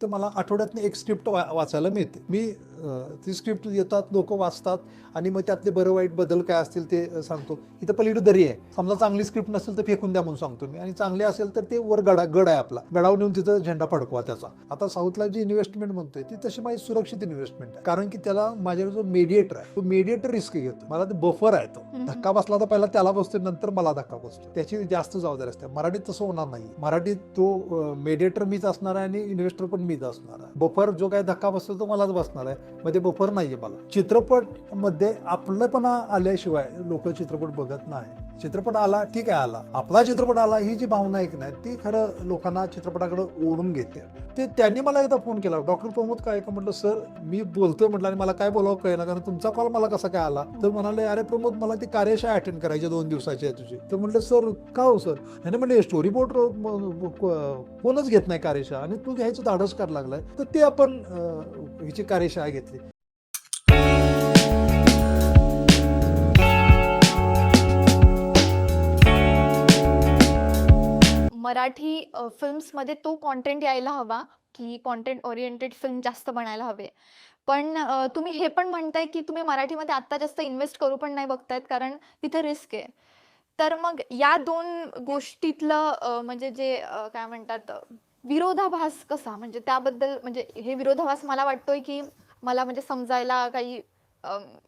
तर मला आठवड्यातनं एक स्क्रिप्ट वाचायला मिळते. मी ती स्क्रिप्ट येतात, लोकं वाचतात आणि मग त्यातले बरं वाईट बदल काय असतील ते सांगतो. इथं पलीकडे दरी आहे. समजा चांगली स्क्रिप्ट नसेल तर फेकून द्या म्हणून सांगतो मी आणि चांगली असेल तर ते वर गड आहे आपला. गडावर नेऊन तिथं झेंडा फडकवा त्याचा. आता साऊथला जी इन्व्हेस्टमेंट म्हणतोय ती तशी माझी सुरक्षित इन्व्हेस्टमेंट आहे. कारण की त्याला माझ्यावर जो मेडिएटर आहे तो मेडिएटर रिस्क घेतो. मला ते बफर आहे तो. धक्का बसला तर पहिला त्याला बसतो नंतर मला धक्का बसतो. त्याची जास्त जबाबदारी असते. मराठीत तसं होणार नाही. मराठीत तो मेडिएटर मीच असणार आहे आणि इन्व्हेस्टर पण मीच असणार आहे. बफर जो काय धक्का बसतो तो मलाच बसणार आहे. मग ते बफर नाहीये मला. चित्रपट मध्ये आपलंपणा आल्याशिवाय लोक चित्रपट बघत नाही. चित्रपट आला ठीक आहे, आला आपला चित्रपट आला ही जी भावना एक नाही ती खरं लोकांना चित्रपटाकडे ओढून घेते. ते त्यांनी मला एकदा फोन केला, डॉक्टर प्रमोद काय का म्हटलं, सर मी बोलतोय म्हटलं आणि मला काय बोलावं कळेना कारण तुमचा कॉल मला कसा काय आला. तर म्हणाले, अरे प्रमोद मला ती कार्यशाळा अटेंड करायची 2 दिवसाची आहे तुझी. तर म्हटलं सर का हो सर. ह्याने म्हटलं स्टोरी बोर्ड कोणच घेत नाही कार्यशाळा आणि तू घ्यायचं धाडस करायला लागलाय. तर ते आपण हिची कार्यशाळा घेतली. मराठी फिल्म्समध्ये तो कॉन्टेंट यायला हवा की कॉन्टेंट ओरिएंटेड फिल्म जास्त बनायला हवे. पण तुम्ही हे पण म्हणताय की तुम्ही मराठीमध्ये आत्ता जास्त इन्व्हेस्ट करू पण नाही बघतायत कारण तिथे रिस्क आहे. तर मग या 2 गोष्टीतलं म्हणजे जे काय म्हणतात विरोधाभास कसा, म्हणजे त्याबद्दल म्हणजे हे विरोधाभास मला वाटतोय की मला म्हणजे समजायला काही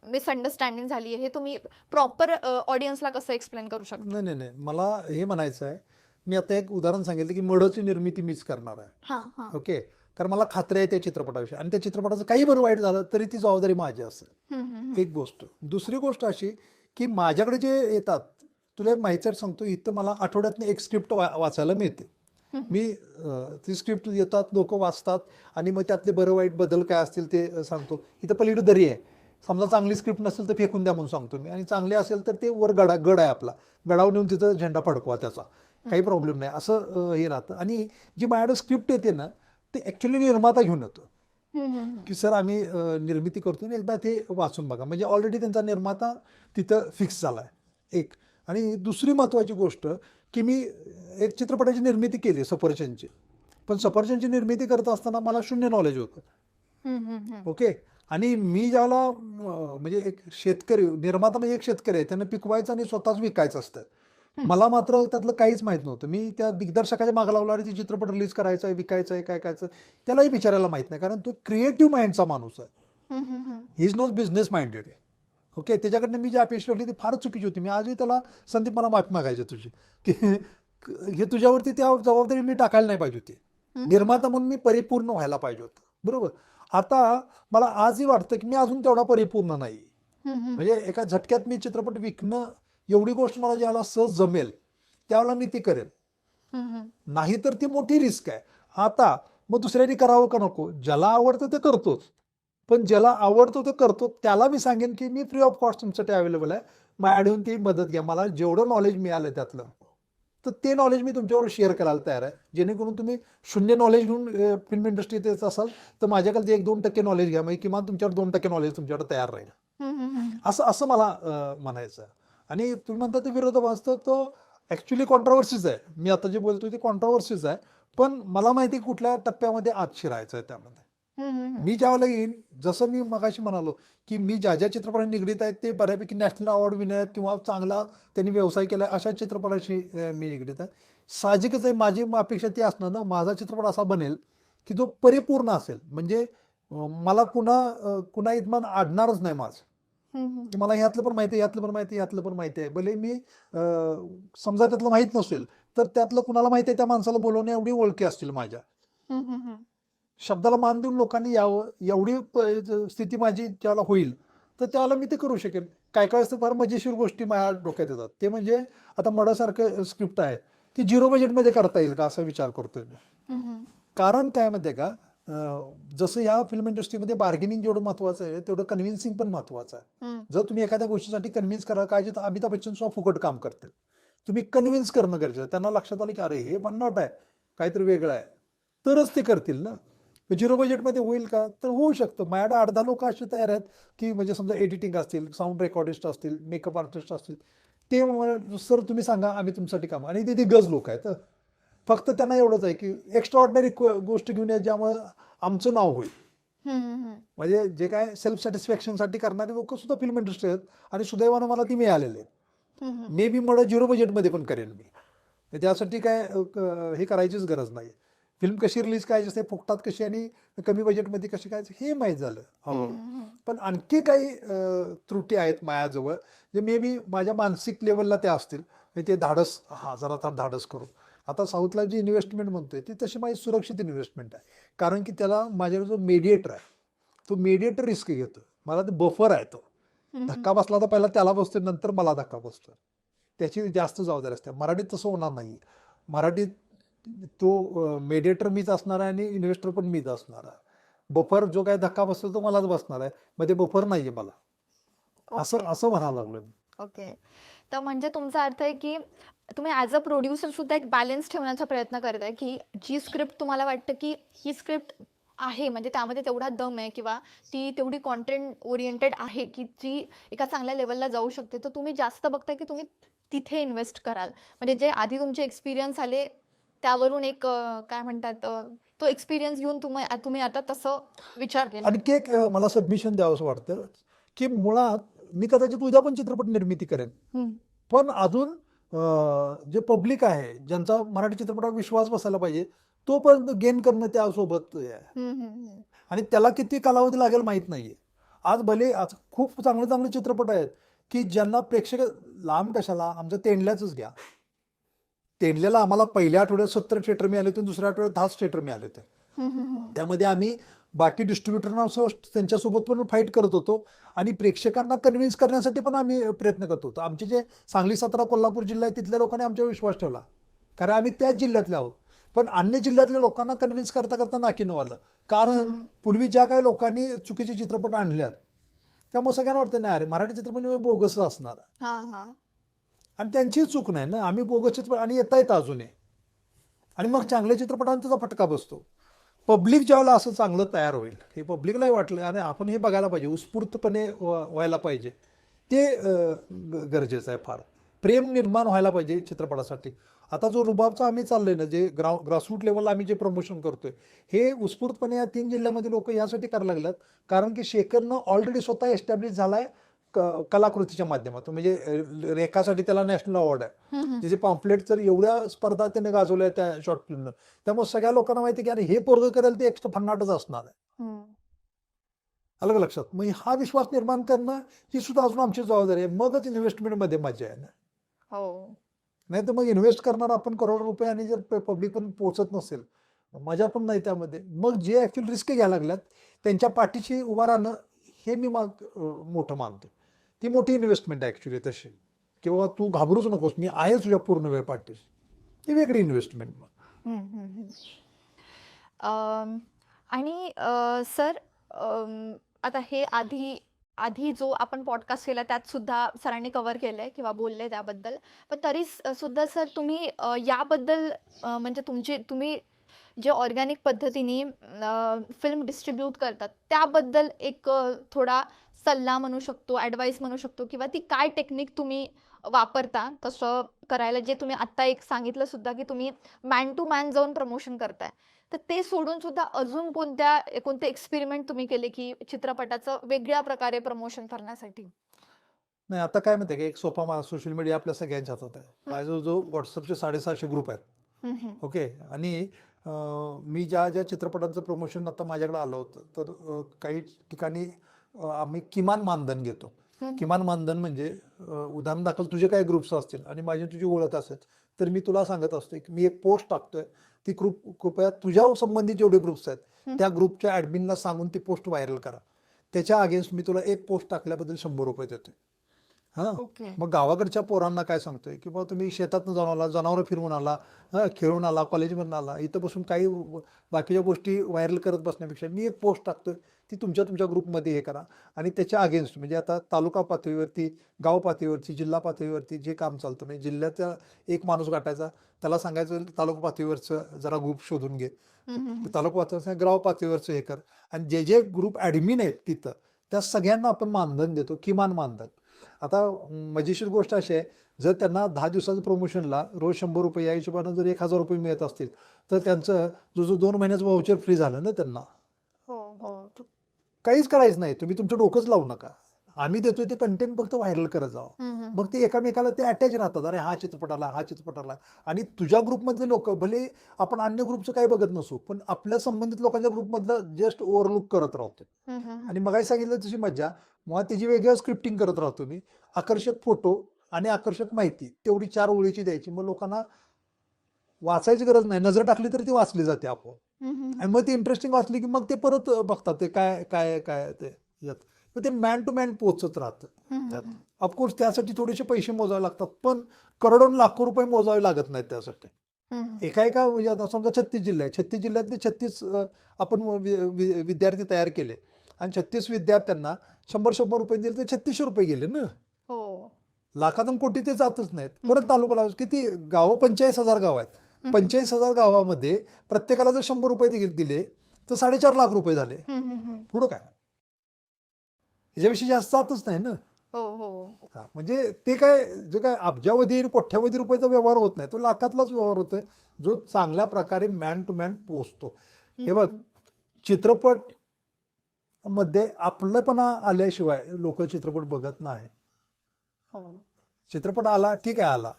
मिसअंडरस्टँडिंग झाली आहे. हे तुम्ही प्रॉपर ऑडियन्सला कसं एक्सप्लेन करू शकता? नाही मला हे म्हणायचं आहे, मी आता एक उदाहरण सांगितलं की मढची निर्मिती मीच करणार आहे. हां हां. ओके, कारण मला खात्री आहे त्या चित्रपटाविषयी आणि त्या चित्रपटाचं काही बरं वाईट झालं तरी ती जबाबदारी माझी असेल. एक गोष्ट. दुसरी गोष्ट अशी की माझ्याकडे जे येतात, तुला एक माहिती सांगतो, इथं मला आठवड्यातनं एक स्क्रिप्ट वाचायला मिळते. मी ती स्क्रिप्ट येतात, लोक वाचतात आणि मग त्यातले बरं वाईट बदल काय असतील ते सांगतो. इथं पलीकडे दरी आहे. समजा चांगली स्क्रिप्ट नसेल तर फेकून द्या म्हणून सांगतो मी आणि चांगली असेल तर ते वर गड आहे आपला. गडावर नेऊन तिथं झेंडा फडकवा त्याचा. काही प्रॉब्लेम नाही असं हे राहतं. आणि जी माझ्याकडे स्क्रिप्ट येते ना ते ॲक्च्युली निर्माता घेऊन येतो की सर आम्ही निर्मिती करतो आणि एकदा ते वाचून बघा. म्हणजे ऑलरेडी त्यांचा निर्माता तिथं फिक्स झाला आहे एक. आणि दुसरी महत्त्वाची गोष्ट की मी एक चित्रपटाची निर्मिती केली सफरचंदची, पण सफरचंदची निर्मिती करत असताना मला शून्य नॉलेज होतं. ओके, आणि मी ज्याला म्हणजे एक शेतकरी निर्माता म्हणजे एक शेतकरी आहे, त्यांना पिकवायचं आणि स्वतःच विकायचं असतं. मला मात्र त्यातलं काहीच माहित नव्हतं. मी त्या दिग्दर्शकाच्या मागे लावला, ती चित्रपट रिलीज करायचा आहे, विकायचं आहे, काय करायचं त्यालाही विचारायला माहित नाही कारण तो क्रिएटिव्ह माइंडचा माणूस आहे. He is not business minded. Okay, त्याच्याकडनं मी जी अपेक्षा ठेवली ती फार चुकीची होती. मी आजही त्याला, संदीप मला माफी मागायची तुझी की हे तुझ्यावरती त्या जबाबदारी मी टाकायला नाही पाहिजे होती. निर्माता म्हणून मी परिपूर्ण व्हायला पाहिजे होतं. बरोबर. आता मला आजही वाटतं की मी अजून तेवढा परिपूर्ण नाही. म्हणजे एका झटक्यात मी चित्रपट विकणं एवढी गोष्ट मला ज्याला सहज जमेल त्यावेळेला मी ती करेल. नाही तर ती मोठी रिस्क आहे. आता मग दुसऱ्याने करावं का नको, ज्याला आवडतं ते करतोच, पण ज्याला आवडतो ते करतो त्याला मी सांगेन की मी फ्री ऑफ कॉस्ट तुमच्यासाठी अवेलेबल आहे, माझ्याकडून ती मदत घ्या. मला जेवढं नॉलेज मिळालं त्यातलं तर ते नॉलेज मी तुमच्यावर शेअर करायला तयार आहे. जेणेकरून तुम्ही शून्य नॉलेज घेऊन फिल्म इंडस्ट्रीत येत असाल तर माझ्याकडे 1-2% नॉलेज घ्या, म्हणजे किमान तुमच्यावर 2% नॉलेज तुमच्याकडे तयार राहील. असं मला म्हणायचं आहे. आणि तुम्ही म्हणता ते विरोधाभास तो ॲक्च्युली कॉन्ट्रोवर्सीज आहे. मी आता जे बोलतोय ते कॉन्ट्रोवर्सीज आहे, पण मला माहिती कुठल्या टप्प्यामध्ये आत शिरायचं आहे त्यामध्ये. मी ज्यावेळेला येईन, जसं मी मगाशी म्हणालो की मी ज्या चित्रपटांनी निगडीत आहेत ते बऱ्यापैकी नॅशनल अवॉर्ड विनर किंवा चांगला त्यांनी व्यवसाय केला अशा चित्रपटाशी मी निगडीत आहे. साहजिकच आहे, माझी अपेक्षा ती असणार ना, माझा चित्रपट असा बनेल की जो परिपूर्ण असेल. म्हणजे मला कुणा इतमान अडणारच नाही माझं की मला ह्यातलं पण माहिती आहे, यातलं पण माहिती आहे, यातलं पण माहिती आहे. भले मी समजा त्यातलं माहीत नसेल तर त्यातलं कुणाला माहिती आहे त्या माणसाला बोलवण्या एवढी ओळखी असतील माझ्या. शब्दाला मान देऊन लोकांनी यावं एवढी स्थिती माझी ज्याला होईल तर त्याला मी ते करू शकेन. काय काय असतं फार मजेशीर गोष्टी माझ्या डोक्यात येतात. ते म्हणजे आता मडासारखं स्क्रिप्ट आहे ती 0 बजेटमध्ये करता येईल का असा विचार करतोय मी. कारण काय माहिती आहे का, जसं या फिल्म इंडस्ट्रीमध्ये बार्गेनिंग जेवढं महत्वाचं आहे तेवढं कन्व्हिन्सिंग पण महत्वाचं आहे. जर तुम्ही एखाद्या गोष्टीसाठी कन्व्हिन्स करायला पाहिजे तर अमिताभ बच्चन सुद्धा फुकट काम करतील. तुम्ही कन्व्हिन्स करणं गरजेचं आहे. त्यांना लक्षात आलं की अरे हे भन्नाट आहे, काहीतरी वेगळं आहे, तरच ते करतील ना. 0 बजेटमध्ये होईल का, तर होऊ शकतं. माझ्याकडे 8-10 लोक असे तयार आहेत की म्हणजे समजा एडिटिंग असतील, साऊंड रेकॉर्डिस्ट असतील, मेकअप आर्टिस्ट असतील, ते सर तुम्ही सांगा आम्ही तुमच्यासाठी काम, आणि ते दिग्गज लोक आहेत. फक्त त्यांना एवढंच आहे की एक्स्ट्रा ऑर्डिनरी गोष्ट घेऊन या ज्यामुळे आमचं नाव होईल. म्हणजे जे काय सेल्फ सॅटिस्फॅक्शनसाठी करणारे लोक सुद्धा फिल्म इंडस्ट्री आहेत आणि सुदैवानं मला ती मिळालेली आहेत. मे बी मला 0 बजेटमध्ये पण करेन मी. त्यासाठी काय हे करायचीच गरज नाही. फिल्म कशी रिलीज करायची असते, फुकटात कशी आणि कमी बजेटमध्ये कशी करायची हे माहीत झालं हळूहळू. पण आणखी काही त्रुटी आहेत माझ्याजवळ जे मे बी माझ्या मानसिक लेवलला त्या असतील. ते धाडस जरा तर धाडस करू. आता साऊथला जी इन्व्हेस्टमेंट म्हणतोय ती तशी माझी सुरक्षित इन्व्हेस्टमेंट आहे. कारण की त्याला माझ्याकडे जो मेडिएटर आहे तो मेडिएटर रिस्क घेतो. मला ते बफर आहे तो. धक्का बसला तर पहिला त्याला बसतो नंतर मला धक्का बसतो. त्याची जास्त जबाबदारी असते. मराठीत तसं होणार नाही. मराठीत तो मेडिएटर मीच असणार आहे आणि इन्व्हेस्टर पण मीच असणार आहे. बफर जो काय धक्का बसतो तो मलाच बसणार आहे. मग ते बफर नाहीये मला. असं म्हणायला लागलोय. ओके. तर म्हणजे तुमचा अर्थ आहे की तुम्ही ॲज अ प्रोड्युसर सुद्धा एक बॅलन्स ठेवण्याचा प्रयत्न करताय की जी स्क्रिप्ट तुम्हाला वाटतं की ही स्क्रिप्ट आहे म्हणजे त्यामध्ये तेवढा दम आहे किंवा ती तेवढी कॉन्टेंट ओरिएंटेड आहे की जी एका चांगल्या लेवलला जाऊ शकते, तर तुम्ही जास्त बघताय की तुम्ही तिथे इन्व्हेस्ट कराल. म्हणजे जे आधी तुमचे एक्सपिरियन्स आले त्यावरून एक काय म्हणतात तो एक्सपिरियन्स घेऊन तुम्ही आता तसं विचार केला. आणखी एक मला सबमिशन द्यावंसं वाटतं की मुळात मी कदाचित उद्या पण चित्रपट निर्मिती करेन. पण अजून जे पब्लिक आहे ज्यांचा मराठी चित्रपटावर विश्वास बसायला पाहिजे तो पण गेन करणं त्यासोबत आहे. आणि त्याला किती कालावधी लागेल माहीत नाहीये. आज भले आज खूप चांगले चांगले चित्रपट आहेत की ज्यांना प्रेक्षक लांब कशाला आमचं तेंडल्याच घ्या. तेंडल्याला आम्हाला पहिल्या आठवड्यात 70 थिएटर मिळाले होते, दुसऱ्या आठवड्यात 10 थिएटर मिळाले होते. त्यामध्ये आम्ही बाकी डिस्ट्रीब्युटरना त्यांच्यासोबत पण फाईट करत होतो आणि प्रेक्षकांना कन्व्हिन्स करण्यासाठी पण आम्ही प्रयत्न करत होतो. आमचे जे सांगली, सातारा, कोल्हापूर जिल्हा आहे तिथल्या लोकांनी आमच्यावर विश्वास ठेवला कारण आम्ही त्याच जिल्ह्यातले आहोत. पण अन्य जिल्ह्यातल्या लोकांना कन्व्हिन्स करता करता नाकीनऊ आलं. कारण पूर्वी ज्या काही लोकांनी चुकीचे चित्रपट आणल्यात त्यामुळे सगळ्यांना वाटतं नाही अरे मराठी चित्रपट बोगस असणार आणि त्यांची चूक नाही ना. आम्ही बोगस चित्रपट आणि येता येतं अजूनही आणि मग चांगल्या चित्रपटांचा त्याचा फटका बसतो. पब्लिक ज्यावेळेला असं चांगलं तयार होईल हे पब्लिकलाही वाटलं आणि आपण हे बघायला पाहिजे उत्स्फूर्तपणे व्हायला पाहिजे ते गरजेचं आहे. फार प्रेम निर्माण व्हायला पाहिजे चित्रपटासाठी. आता जो रुबाबचा आम्ही चाललोय ना जे ग्रासरूट लेवलला आम्ही जे प्रमोशन करतोय हे उत्स्फूर्तपणे या 3 जिल्ह्यामध्ये लोक यासाठी करायला लागल्यात कारण की शेखरनं ऑलरेडी स्वतः एस्टॅब्लिश झालाय कलाकृतीच्या माध्यमातून. म्हणजे रेखासाठी त्याला नॅशनल अवॉर्ड आहे. त्याचे पॉम्पलेट तर एवढ्या स्पर्धा त्याने गाजवल्या त्या शॉर्ट फिल्मनं. त्यामुळे सगळ्या लोकांना माहिती की अरे हे पोरगं करेल ते एक्स्ट्रा फन्नाटच असणार आहे. अलग लक्षात. मग हा विश्वास निर्माण करणं ही सुद्धा अजून आमची जबाबदारी आहे. मगच इन्व्हेस्टमेंटमध्ये मजा आहे ना. नाही तर मग इन्व्हेस्ट करणार आपण करोड रुपये आणि जर पब्लिक पण पोहोचत नसेल मजा पण नाही त्यामध्ये. मग जे ऍक्च्युअली रिस्क घ्यायला लागल्यात त्यांच्या पाठीशी उभा राहणं हे मी मोठं मानतो. ती मोठी इन्व्हेस्टमेंट आहे ऍक्च्युली तशी किंवा तू घाबरूच नकोस मी आहे तुझ्या पूर्ण वेळ पाठीशी. ती वेगळी इन्व्हेस्टमेंट. आणि सर आता हे आधी जो आपण पॉडकास्ट केला त्यात सुद्धा सरांनी कव्हर केलंय किंवा बोलले त्याबद्दल. पण तरी सुद्धा सर तुम्ही याबद्दल म्हणजे तुम्ही जे ऑर्गॅनिक पद्धतीने फिल्म डिस्ट्रीब्यूट करतात त्याबद्दल एक थोडा सल्ला म्हणू शकतो, ॲडवाईस म्हणू शकतो किंवा ती काय टेक्निक तुम्ही वापरता तसं करायला, जे तुम्ही आत्ता एक सांगितलं सुद्धा की तुम्ही मॅन टू मॅन जाऊन प्रमोशन करताय, तर ते सोडून सुद्धा अजून कोणते एक्सपेरिमेंट तुम्ही केले की चित्रपटाचं वेगळ्या प्रकारे प्रमोशन करण्यासाठी? नाही आता काय माहिती आहे की एक सोपा सोशल मीडिया आपल्या सगळ्यांच्या हातात आहे. माझा जो व्हॉट्सअपचे 750 ग्रुप आहेत. ओके. आणि मी ज्या चित्रपटांचं प्रमोशन आता माझ्याकडे आलं होतं तर काही ठिकाणी आम्ही किमान मानधन घेतो. किमान मानधन म्हणजे उदाहरण दाखल तुझे काही ग्रुप्स असतील आणि माझी तुझी ओळख असेल तर मी तुला सांगत असतो की मी एक पोस्ट टाकतोय ती कृपया तुझ्या संबंधित जेवढे ग्रुप्स आहेत त्या ग्रुपच्या ॲडमिनला सांगून ती पोस्ट व्हायरल करा. त्याच्या अगेन्स्ट मी तुला एक पोस्ट टाकल्याबद्दल 100 रुपये देतोय. मग गावाकडच्या पोरांना काय सांगतोय की बाबा तुम्ही शेतातून जाऊन आला, जनावरं फिरवून आला, खेळून आला, कॉलेजमधून आला, इथं बसून काही बाकीच्या गोष्टी व्हायरल करत बसण्यापेक्षा मी एक पोस्ट टाकतोय ती तुमच्या ग्रुपमध्ये हे करा. आणि त्याच्या अगेन्स्ट म्हणजे आता तालुका पातळीवरती, गाव पातळीवरती, जिल्हा पातळीवरती जे काम चालतं म्हणजे जिल्ह्याचा एक माणूस गाठायचा त्याला सांगायचं तालुका पातळीवरचं जरा ग्रुप शोधून घे, तालुका पातळीवरचं गाव पातळीवरचं हे कर. आणि जे ग्रुप ॲडमिन आहेत तिथं त्या सगळ्यांना आपण मानधन देतो, किमान मानधन. आता मजेशीर गोष्ट अशी आहे, जर त्यांना 10 दिवसाचं प्रमोशनला रोज 100 रुपये या हिशोबानं जर 1,000 रुपये मिळत असतील, तर त्यांचं जो 2 महिन्याचं व्हाउचर फ्री झालं ना त्यांना. हो हो काहीच करायचं नाही, तुम्ही तुमचं डोकंच लावू नका. आम्ही देतोय ते कंटेंट फक्त व्हायरल करत जावं. हम्म, हम्म. मग ते एकामेकाला ते अटॅच राहतात. अरे हा चित्रपट आला, हा चित्रपट आला. आणि तुझ्या ग्रुपमधले लोक भले आपण अन्य ग्रुपचं काही बघत नसू, पण आपल्या संबंधित लोकांच्या ग्रुपमधलं जस्ट ओव्हरलुक करत राहतो. हम्म, हम्म. आणि मगाशी सांगितलं तशी मज्जा, मग त्याची वेगळं स्क्रिप्टिंग करत राहतो मी. आकर्षक फोटो आणि आकर्षक माहिती तेवढी 4 ओळीची द्यायची. मग लोकांना वाचायची गरज नाही, नजर टाकली तरी ती वाचली जाते आपोआप. हम्म, हम्म. आणि मग ती इंटरेस्टिंग वाचली की मग ते परत बघतात ते काय काय काय ते यात. मग ते मॅन टू मॅन पोहोचत राहतं. हम्म, हम्म. ऑफकोर्स त्यासाठी थोडेसे पैसे मोजावे लागतात, पण करोडो लाखो रुपये मोजावे लागत नाहीत त्यासाठी. हम्म. एका म्हणजे आता समजा 36 जिल्हे आहे, 36 जिल्ह्यातले 36 आपण विद्यार्थी तयार केले आणि 36 विद्यार्थ्यांना 100 रुपये दिले तर 3600 रुपये गेले ना. हो लाखातून कोटी ते जातच नाहीत. परत तालुका किती गावं, 45,000 गाव आहेत. 45,000 गावामध्ये प्रत्येकाला जर 100 रुपये दिले तर 4.5 लाख रुपये झाले. हम्म, हम्म, हम्म. पुढं काय ह्याच्याविषयी जास्त जातच नाही ना. हो हो हा, म्हणजे ते काय जे काय अब्जावधी कोट्यावधी रुपयाचा व्यवहार होत नाही, तो लाखातलाच व्यवहार होतोय, जो चांगल्या प्रकारे मॅन टू मॅन पोहोचतो. हे बघ, चित्रपट मध्ये आपलंपणा आल्याशिवाय लोक चित्रपट बघत नाही. हो चित्रपट आला ठीक आहे, आला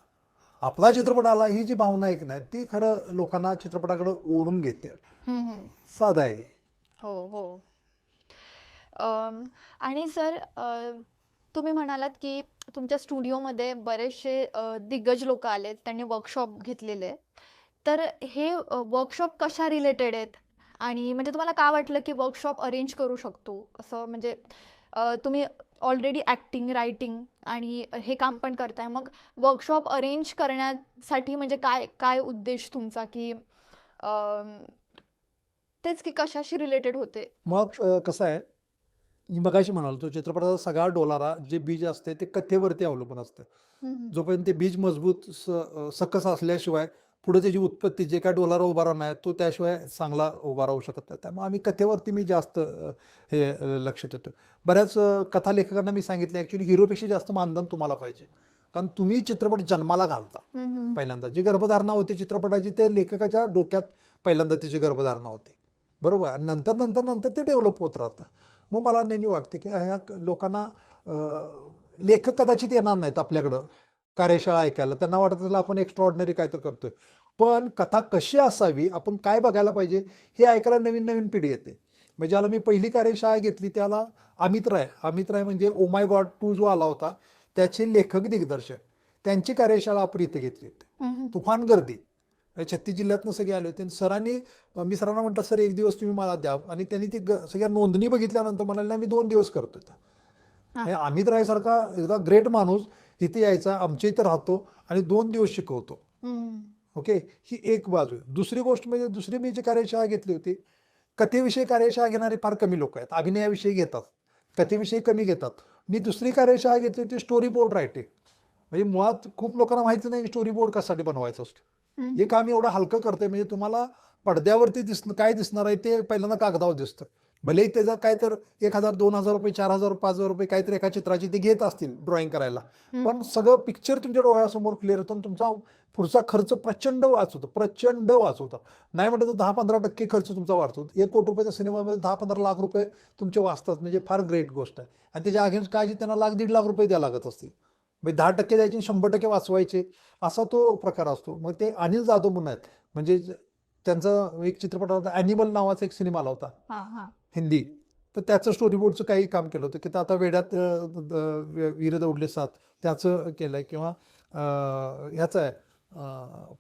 आपला चित्रपट आला ही जी भावना आहे की नाही, ती खरं लोकांना चित्रपटाकडे ओढून घेते. हम्म, हम्म. साधा आहे. हो हो आणि सर तुम्ही म्हणालात की तुमच्या स्टुडिओमध्ये बरेचसे दिग्गज लोक आलेत, त्यांनी वर्कशॉप घेतलेले. तर हे वर्कशॉप कशा रिलेटेड आहेत आणि म्हणजे तुम्हाला का वाटलं की वर्कशॉप अरेंज करू शकतो असं, म्हणजे तुम्ही ऑलरेडी ॲक्टिंग, रायटिंग आणि हे काम पण करताय, मग वर्कशॉप अरेंज करण्यासाठी म्हणजे काय काय उद्देश तुमचा, की तेच की कशाशी रिलेटेड होते? मग कसं आहे, मी मगाशी म्हणालो तो चित्रपटाचा सगळा डोलारा जे बीज असते ते कथेवरती अवलंबून असतं. जोपर्यंत ते बीज मजबूत सकस असल्याशिवाय पुढे त्याची उत्पत्ती जे काय डोलारा उभा राहणार आहे तो त्याशिवाय चांगला उभा राहू शकत नाही. त्यामुळे आम्ही कथेवरती मी जास्त लक्ष देतो. बऱ्याच कथा लेखकांना मी सांगितलं ॲक्च्युली हिरोपेक्षा जास्त मानधन तुम्हाला पाहिजे, कारण तुम्ही चित्रपट जन्माला घालता. पहिल्यांदा जी गर्भधारणा होती चित्रपटाची ते लेखकाच्या डोक्यात पहिल्यांदा तिची गर्भधारणा होती, बरोबर. आणि नंतर नंतर नंतर ते डेव्हलप होत राहतं. मग मला नेहमी वाटते की ह्या लोकांना लेखक कदाचित येणार नाहीत आपल्याकडं कार्यशाळा ऐकायला, त्यांना वाटत असेल आपण एक्स्ट्राऑर्डिनरी काय तर करतोय, पण कथा कशी असावी, आपण काय बघायला पाहिजे हे ऐकायला नवीन नवीन पिढी येते. म्हणजे ज्याला मी पहिली कार्यशाळा घेतली त्याला अमित राय म्हणजे ओ माय गॉड 2 जो आला होता त्याचे लेखक दिग्दर्शक, त्यांची कार्यशाळा आपण इथे घेतली होती. तुफान गर्दी, 36 जिल्ह्यातनं सगळे आले होते. सरांनी, मी सरांना म्हटलं सर एक दिवस तुम्ही मला द्या, आणि त्यांनी ती सगळ्या नोंदणी बघितल्यानंतर म्हणाले मी 2 दिवस करतो. अमित राय सारखा एकदा ग्रेट माणूस तिथे यायचा, आमच्या इथे राहतो आणि 2 दिवस शिकवतो. ओके, ही एक बाजू. दुसरी गोष्ट म्हणजे दुसरी मी जी कार्यशाळा घेतली होती, कथेविषयी कार्यशाळा घेणारे फार कमी लोक आहेत. अभिनयाविषयी घेतात, कथेविषयी कमी घेतात. मी दुसरी कार्यशाळा घेतली होती स्टोरी बोर्ड रायटिंग. म्हणजे मुळात खूप लोकांना माहिती नाही स्टोरी बोर्ड कशासाठी बनवायचं असतं. हे काम एवढं हलकं करतंय म्हणजे तुम्हाला पडद्यावरती काय दिसणार आहे ते पहिल्यांदा कागदावर दिसतं. भलेही त्याचा काय तर 1,000, 2,000 रुपये, 4,000, 5,000 रुपये काहीतरी एका चित्राची ते घेत असतील ड्रॉइंग करायला, पण सगळं पिक्चर तुमच्या डोळ्यासमोर क्लिअर होतं आणि तुमचा पुढचा खर्च प्रचंड वाचवतं. नाही म्हटलं तर 10-15% खर्च तुमचा वाचतो. 1 कोटी रुपयाच्या सिनेमामध्ये 10-15 लाख रुपये तुमचे वाचतात, म्हणजे फार ग्रेट गोष्ट आहे. आणि त्याच्या अगेन्स्ट काय त्यांना 1,00,000-1.5 लाख रुपये द्यायला लागत असतील. म्हणजे 10% द्यायचे, 100% वाचवायचे, असा तो प्रकार असतो. मग ते अनिल जाधव म्हणून आहेत, म्हणजे त्यांचा एक चित्रपट होता ॲनिमल नावाचा एक सिनेमा आला होता हिंदी, तर त्याचं स्टोरी बोर्डचं काही काम केलं होतं, की तर आता वेड्यात वीर दौडले 7 त्याचं केलं आहे, किंवा ह्याचं आहे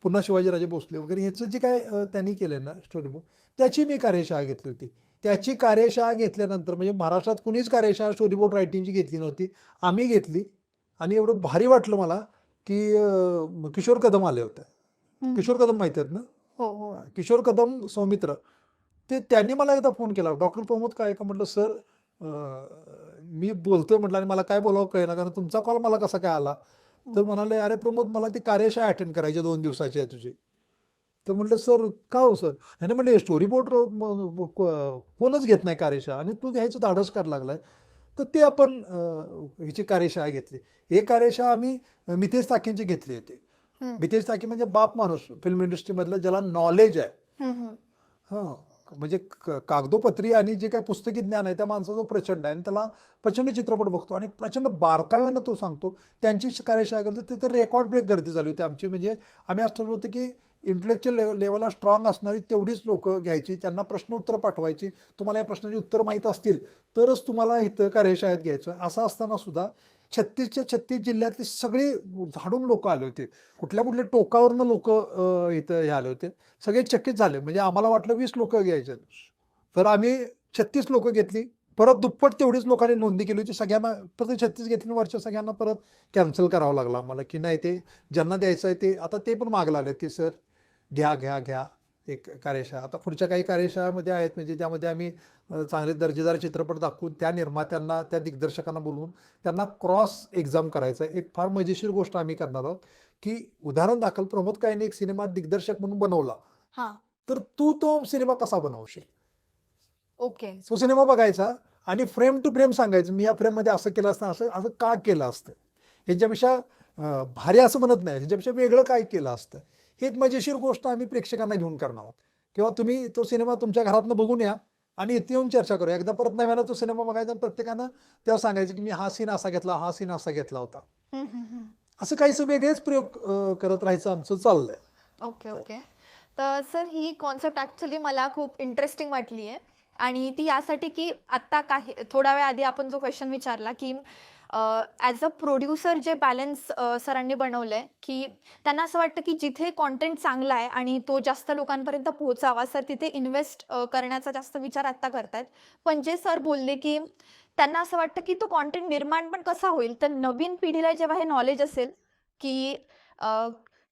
पुन्हा शिवाजीराजे भोसले वगैरे, ह्याचं जे काय त्यांनी केलं आहे ना स्टोरी बोर्ड, त्याची मी कार्यशाळा घेतली होती. त्याची कार्यशाळा घेतल्यानंतर म्हणजे महाराष्ट्रात कुणीच कार्यशाळा स्टोरी बोर्ड रायटिंगची घेतली नव्हती, आम्ही घेतली. आणि एवढं भारी वाटलं मला की किशोर कदम आले होते. किशोर कदम माहिती आहेत ना? हो किशोर कदम सौमित्र, ते त्यांनी मला एकदा फोन केला, डॉक्टर प्रमोद काय का, म्हटलं सर मी बोलतोय म्हटलं आणि मला काय बोलावं कळेना, कारण तुमचा कॉल मला कसा काय आला. तर म्हणाले अरे प्रमोद मला ती कार्यशाळा अटेंड करायची 2 दिवसाची आहे तुझी. तर म्हटलं सर का हो सर, ह्याने म्हटलं स्टोरी बोर्ड कोणच घेत नाही कार्यशाळा आणि तू घ्यायचं धाडस करायला लागलाय. तर ते आपण हिची कार्यशाळा घेतली. हे कार्यशाळा आम्ही मितेश ताकेंची घेतली होती. हम्म, मितेश ताके म्हणजे बाप माणूस फिल्म इंडस्ट्रीमधलं, ज्याला नॉलेज आहे. हम्म, हां, म्हणजे कागदोपत्री आणि जे काही पुस्तकी ज्ञान आहे त्या माणसाचं प्रचंड आहे आणि त्याला प्रचंड चित्रपट बघतो आणि प्रचंड बारकाव्यानं तो सांगतो. त्यांची कार्यशाळा करतो तिथे रेकॉर्ड ब्रेक गर्दी झाली होती आमची. म्हणजे आम्ही असं ठरवलं होतं की इंटेलेक्च्युअल लेवलला स्ट्रॉंग असणारी तेवढीच लोकं घ्यायची, त्यांना प्रश्न उत्तर पाठवायची. तुम्हाला या प्रश्नाची उत्तर माहीत असतील तरच तुम्हाला इथं कार्यशाळेत घ्यायचं. असं असताना सुद्धा 36च्या 36 जिल्ह्यातली सगळी झाडून लोक आले होते. कुठल्या कुठल्या टोकावरनं लोक इथं हे आले होते. सगळे चकित झाले. म्हणजे आम्हाला वाटलं 20 लोक घ्यायचे, तर आम्ही 36 लोक घेतली. परत दुप्पट तेवढीच लोकांनी नोंदणी केली होती. सगळ्यांना परत 36 घेतली, वरच्या सगळ्यांना परत कॅन्सल करावं लागलं आम्हाला, की नाही ते ज्यांना द्यायचं आहे ते आता ते पण मागं लागलेत की सर घ्या घ्या घ्या एक कार्यशाळा. आता पुढच्या काही कार्यशाळामध्ये आहेत म्हणजे त्यामध्ये आम्ही चांगले दर्जेदार चित्रपट दाखवून त्या निर्मात्यांना त्या दिग्दर्शकांना बोलवून त्यांना क्रॉस एक्झाम करायचं आहे. एक फार मजेशीर गोष्ट आम्ही करणार आहोत की उदाहरण दाखल प्रमोद कायने एक सिनेमा दिग्दर्शक म्हणून बनवला, हा, तर तू तो सिनेमा कसा बनवशील. ओके. तो सिनेमा बघायचा आणि फ्रेम टू फ्रेम सांगायचं मी या फ्रेममध्ये असं केलं असतं, असं असं का केलं असतं, ह्याच्यापेक्षा भारी असं म्हणत नाही, ह्याच्यापेक्षा वेगळं काय केलं असतं. ही एक मजेशीर गोष्ट आम्ही प्रेक्षकांना घेऊन करणार आहोत. किंवा तुम्ही तो सिनेमा तुमच्या घरातनं बघून या आणि इथे येऊन चर्चा करूया. एकदा परत नाही व्हायला तो सिनेमा बघायचा आणि प्रत्येकानं तेव्हा सांगायचं की मी हा सीन असा घेतला, हा सीन असा घेतला होता. असं काहीसं वेगळेच प्रयोग करत राहायचं आमचं चाललंय. Okay, okay. तर सर ही कॉन्सेप्ट ॲक्च्युली मला खूप इंटरेस्टिंग वाटली आहे आणि ती यासाठी की आत्ता काही थोड्या वेळ आधी आपण जो क्वेश्चन विचारला की ॲज अ प्रोड्युसर जे बॅलन्स सरांनी बनवलं आहे की त्यांना असं वाटतं की जिथे कॉन्टेंट चांगला आहे आणि तो जास्त लोकांपर्यंत पोहोचावा सर तिथे इन्व्हेस्ट करण्याचा जास्त विचार आत्ता करतायत. पण जे सर बोलले की त्यांना असं वाटतं की तो कॉन्टेंट निर्माण पण कसा होईल, तर नवीन पिढीला जेव्हा हे नॉलेज असेल की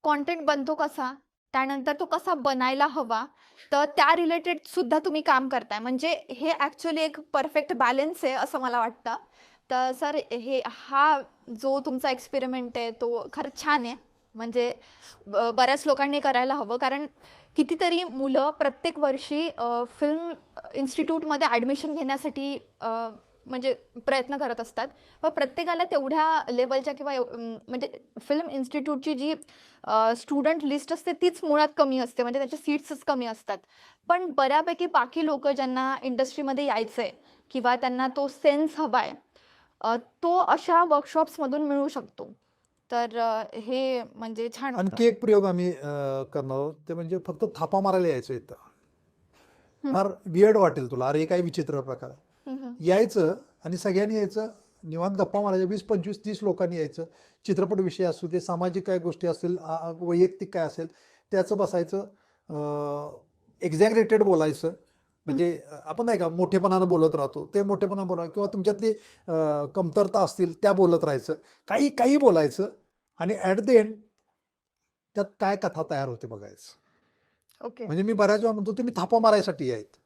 कॉन्टेंट बनतो कसा, त्यानंतर तो कसा बनायला हवा, तर त्या रिलेटेड सुद्धा तुम्ही काम करताय. म्हणजे हे ॲक्च्युअली एक परफेक्ट बॅलन्स आहे असं मला वाटतं. तर सर हा जो तुमचा एक्सपेरिमेंट आहे तो खरंच छान आहे. म्हणजे बऱ्याच लोकांनी करायला हवं. कारण कितीतरी मुलं प्रत्येक वर्षी फिल्म इन्स्टिट्यूटमध्ये ॲडमिशन घेण्यासाठी म्हणजे प्रयत्न करत असतात. पण प्रत्येकाला तेवढ्या लेवलच्या किंवा म्हणजे फिल्म इन्स्टिट्यूटची जी स्टुडंट लिस्ट असते तीच मुळात कमी असते. म्हणजे त्याच्या सीट्सच कमी असतात. पण बऱ्यापैकी बाकी लोकं ज्यांना इंडस्ट्रीमध्ये यायचं आहे किंवा त्यांना तो सेन्स हवा आहे, तो अशा वर्कशॉप्समधून मिळू शकतो. तर हे म्हणजे छान होतं. आणखी एक प्रयोग आम्ही करणार आहोत, ते म्हणजे फक्त थापा मारायला यायचं इथं. फार वियर्ड वाटेल तुला, अरे हे काय विचित्र प्रकार आहे. यायचं आणि सगळ्यांनी यायचं, निवांत गप्पा मारायच्या. 20, 25, 30 लोकांनी यायचं. चित्रपट विषय असू दे, सामाजिक काय गोष्टी असतील, वैयक्तिक काय असेल त्याचं बसायचं. एक्झॅगरेटेड बोलायचं. म्हणजे आपण नाही का मोठेपणानं बोलत राहतो, ते मोठेपणा बोला किंवा तुमच्यातली कमतरता असतील त्या बोलत राहायचं. काही काही बोलायचं आणि ॲट द एंड त्यात काय कथा तयार होते बघायचं. ओके. म्हणजे मी बऱ्याच वेळा म्हणतो तुम्ही थापा मारायसाठी यायत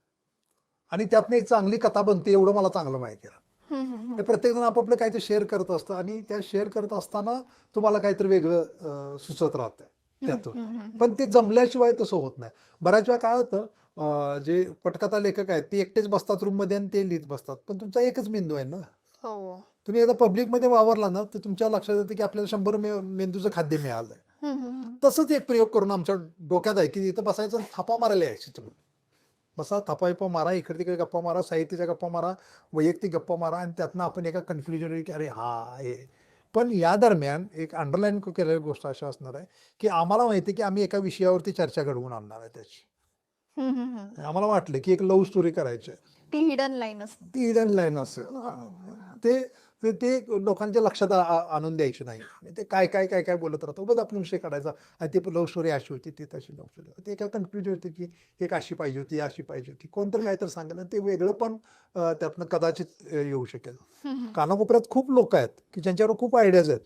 आणि त्यातनं एक चांगली कथा बनते एवढं मला चांगलं माहिती आहे. ते प्रत्येकजण आपापलं काहीतरी शेअर करत असतं आणि त्या शेअर करत असताना तुम्हाला काहीतरी वेगळं सुचत राहतं त्यातून. पण ते जमल्याशिवाय तसं होत नाही. बऱ्याच वेळा काय होतं, जे पटकथा लेखक आहेत ते एकटेच बसतात रूममध्ये आणि ते लिहित बसतात. पण तुमचा एकच मेंदू आहे ना. हो. तुम्ही एकदा पब्लिकमध्ये वावरला ना तर तुमच्या लक्षात येतं की आपल्याला 100 मेंदूचं खाद्य मिळालंय. तसंच एक प्रयोग करून आमच्या डोक्यात आहे की इथं बसायचं आणि थापा मारायला यायची तुम्ही. बसा, थापा मारा, इकडे तिकडे गप्पा मारा, साहित्याच्या गप्पा मारा, वैयक्तिक गप्पा मारा आणि त्यातनं आपण एका कन्क्लुजन की अरे हा हे. पण या दरम्यान एक अंडरलाईन केलेली गोष्ट अशी असणार आहे की आम्हाला माहिती आहे की आम्ही एका विषयावरती चर्चा घडवून आणणार आहे त्याची. आम्हाला वाटलं की एक लव्ह स्टोरी करायची आहे. ती हिडन लाईन असते. ती हिडन लाईन असेल. ते ते ते लोकांच्या लक्षात आणून द्यायची नाही. ते काय काय काय काय बोलत राहतो, बघ आपण विषय काढायचा आणि ते लव्ह स्टोरी अशी होती, ती तशी लव्ह स्टोरी. ते एका कन्फ्युजन होते की एक अशी पाहिजे होती, अशी पाहिजे होती. कोणतरी काहीतरी सांगितलं ते वेगळं पण त्यातनं कदाचित येऊ शकेल. कानाकोपऱ्यात खूप लोक आहेत की ज्यांच्यावर खूप आयडियाज आहेत,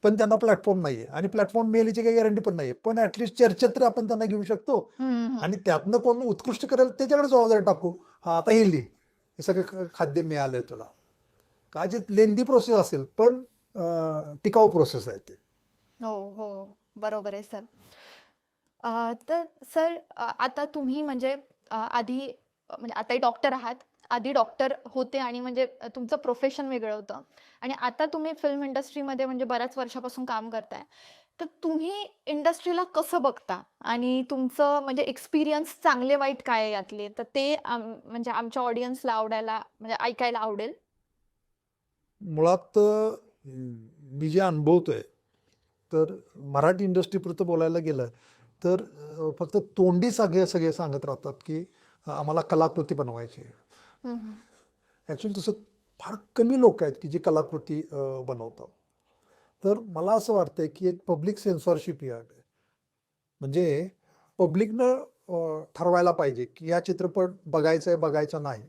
पण त्यांना प्लॅटफॉर्म नाहीये आणि प्लॅटफॉर्म मिळाल्याची काही गॅरंटी पण नाहीये. पण ऍटलिस्ट चर्चेत तर आपण त्यांना घेऊ शकतो आणि त्यातनं कोण उत्कृष्ट करेल त्याच्याकडे जबाबदारी टाकू. हा आता हे लिही, हे सगळं खाद्य मिळालंय तुला. काहीच लेंदी प्रोसेस असेल पण टिकाऊ प्रोसेस आहे ते. हो, हो. बरोबर आहे सर. तर सर आता तुम्ही म्हणजे आधी म्हणजे आताही डॉक्टर आहात आधी डॉक्टर होते आणि म्हणजे तुमचं प्रोफेशन वेगळं होतं आणि आता तुम्ही फिल्म इंडस्ट्रीमध्ये म्हणजे बऱ्याच वर्षापासून काम करताय. तर तुम्ही इंडस्ट्रीला कसं बघता आणि तुमचं म्हणजे एक्सपिरियन्स चांगले वाईट काय आहे यातले? तर ते म्हणजे आमच्या ऑडियन्सला आवडायला म्हणजे ऐकायला आवडेल. मुळात मी जे अनुभवतोय तर मराठी इंडस्ट्रीपुरतं बोलायला गेलं तर फक्त तोंडी सगळे सगळे सांगत राहतात की आम्हाला कलाकृती बनवायची आहे. हं, हं. ॲक्च्युली तसं फार कमी लोक आहेत की जी कलाकृती बनवतात. तर मला असं वाटतंय की एक पब्लिक सेन्सॉरशिप ही आहे. म्हणजे पब्लिकनं ठरवायला पाहिजे की हा चित्रपट बघायचा आहे, बघायचा नाही.